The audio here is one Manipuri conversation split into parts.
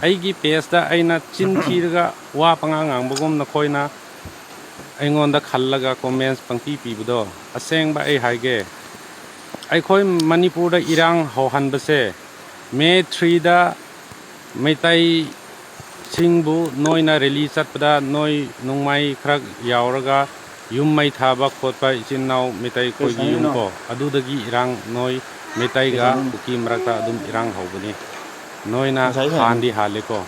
ꯑꯩꯒꯤ ꯄꯦꯖꯇ ꯑꯩꯅ ꯆꯤꯟ ꯊꯤꯔꯒ ꯋꯥ ꯄꯉꯥꯡ ꯉꯥꯡꯕꯒꯨꯝ ꯅꯈꯣꯏꯅ ꯑꯩꯉꯣꯟꯗ ꯈꯜꯂꯒ ꯀꯣꯃꯦꯟꯁ ꯄꯪꯄꯤ ꯄꯤꯕꯗꯣ ꯑꯁꯦꯡꯕ ꯑꯩ ꯍꯥꯏꯒꯦ ꯑꯩꯈꯣꯏ ꯃꯅꯤꯄꯨꯔꯗ ꯏꯔꯥꯡ ꯍꯧꯍꯟꯕꯁꯦ ꯃꯦ 3ꯗ ꯃꯩꯇꯩꯁꯤꯡꯕꯨ ꯅꯣꯏꯅ ꯔꯦꯂꯤ ꯆꯠꯄꯗ ꯅꯣꯏ ꯅꯣꯡꯃꯩ ꯈꯔ ꯌꯥꯎꯔꯒ ꯌꯨꯝ ꯃꯩ ꯊꯥꯕ ꯈꯣꯠꯄ ꯏꯆꯤꯟ ꯏꯅꯥꯎ ꯃꯩꯇꯩ ꯈꯣꯏꯒꯤ ꯌꯨꯝ ꯀꯣ ꯑꯗꯨꯗꯒꯤ ꯏꯔꯥꯡ ꯅꯣꯏ ꯃꯩꯇꯩꯒ ꯀꯨꯀꯤ ꯃꯔꯛꯇ ꯑꯗꯨꯝ ꯏꯔꯥꯡ ꯍꯧꯕꯅꯤ ꯅꯣꯏꯅ ꯍꯥꯟꯗꯤ ꯍꯥꯜꯂꯦꯀꯣ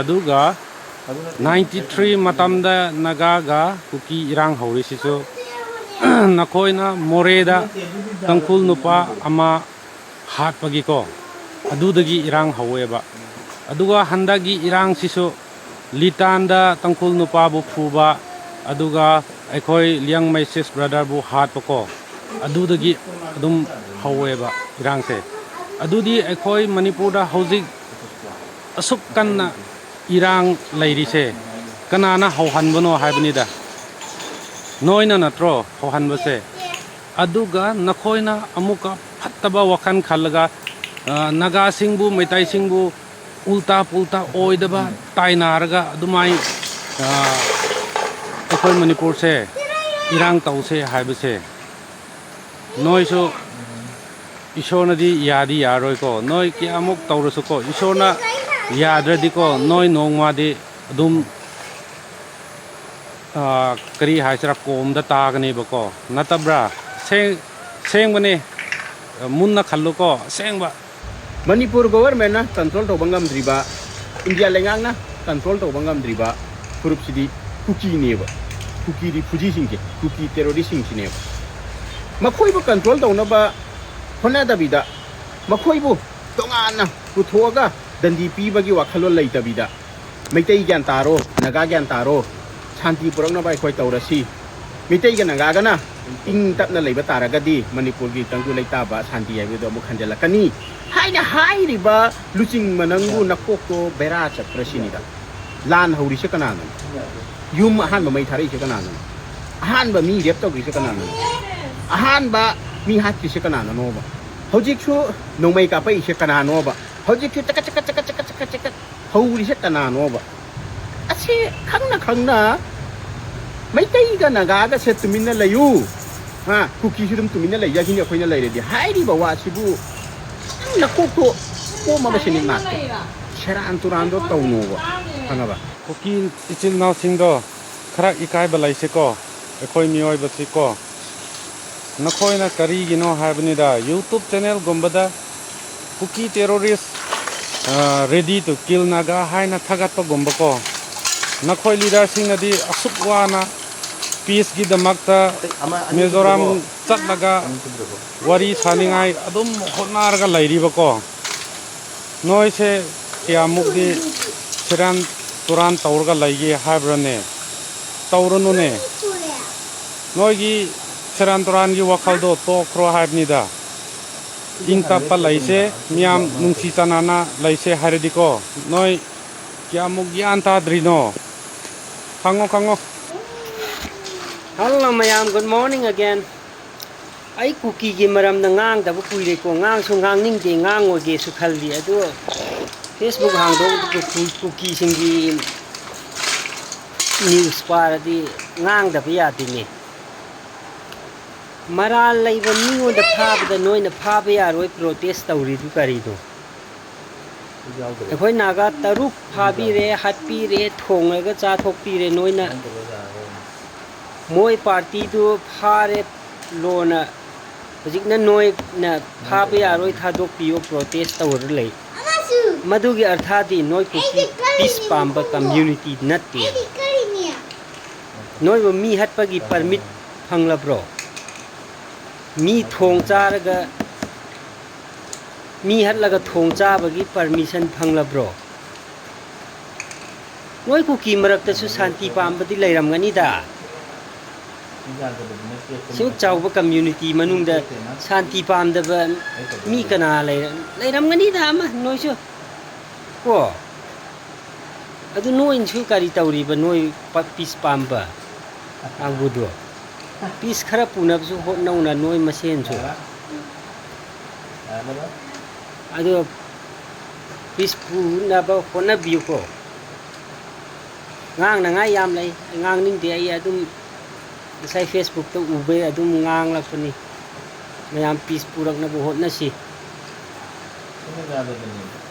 ꯑꯗꯨꯒ 93 matamda nagaga kuki irang haurisisu nakoina moreda tangkul nupa ama hatpagiko adudagi irang haweba aduga handagi irang sisu litanda tangkul nupa bu phuba aduga aikoi liang maises brother bu hatpako adudagi adum haweba irang se adudi aikoi manipurda hojik asuk kanna irang lairise kanana hauhanbano haibnida noina natro hauhanbase aduga nakhoina amuka phattaba wakhan khallaga naga singbu maitai singbu ulta pulta oidaba tainaraga adumai akhoi manipur se irang tause haibase noisu ishona di yadi yaroi ko noi ki amuk tawrusu ko ishona yadradi ko noi nongma di adum kari haisra kom da tagani bako natabra seng bane munna khallu ko sengba Manipur government na control to bangam driba India lengang na control to bangam driba furup sidi kuki neba kuki di fuji singke kuki terrorist sing neba makhoi bu control to na ba hona da bida makhoi bu tongan na puthoga dandi pi bagi wakhalol leitabida meitai gyan taro naga gyan taro shanti purangna bai khoi taurasi meitai ga naga ga na ing tapna leiba taragadi manipur gi tangku leita ba shanti ai do mu khanjala kani haina hai riba luching manangu nakok to bera chakrasini da lan hauri se kana nan yum han ba mai thari se kana nan han ba mi rep to gi se kana nan han ba mi hat ki se kana nan no ba hojik chu nongmai ka pai se kana no ba hojik chu taka taka taka taka taka taka hauri se kana no ba ase khangna mai tai ga naga ga se tumina layu ha kuki su dum tumina lai ya gini akhoi na lai re di hai ri ba wa sibu nakok to ko ma ba sini mak sharan turan do tau no ba khanga ba kuki ichin naw singdo khara ikai balai se ko akhoi mioi ba se ko nakhoina kari gino haibnida YouTube channel gombada kuki terrorist ready to kill naga haina thagat pa gomba ko nakhoi leader sing adi asuk wana peace gi damakta Mizoram chatlaga wari saningai adum hotnarga lairiba ko noi se kiamuk di siran turan taurga laigi haibrane taurunu ne noi gi siran turan gi wakhal do to khro haibnida ingta pa laise miam nungsi chanana laise haridiko noi kiamuk gi anta drino kango Hello mayam, good morning again. Ai kuki gi maram na ngang da bu kuire ko ngang su ngang ning de ngang o ge su khalli adu Facebook hang do kuki singi news par di ngang da ya ti ni maral lai ba ni o da phab da noi na phab ya roi protest tawri du kari do ekhoi naga taruk phabi re hatpi re thong ga cha thok pi re noi na moi party tu phare lona hojik na noi na phab ya roi thadok piyo protest tawr lei madu gi artha di noi ku peace pamba community natti noi bo mi hat pagi permit phangla bro mi thong charaga mi hat laga thong cha bagi permission phangla bro noi ku ki marak ta su shanti pamba di leiram ngani da Suk chawba community manungda shanti pamdaba mi kana leiram ngani da ma noi su ko adu noi su kari tawri ba noi peace pamba angbudo peace khara punab su hot nauna noi masen su adu पीस पुनब होनबियुको ngang na nga yam lay ngang ning de ay adum sa Facebook to ube adum ngang la puni mayam peace purak na buhot na si Ano gagawin niyo?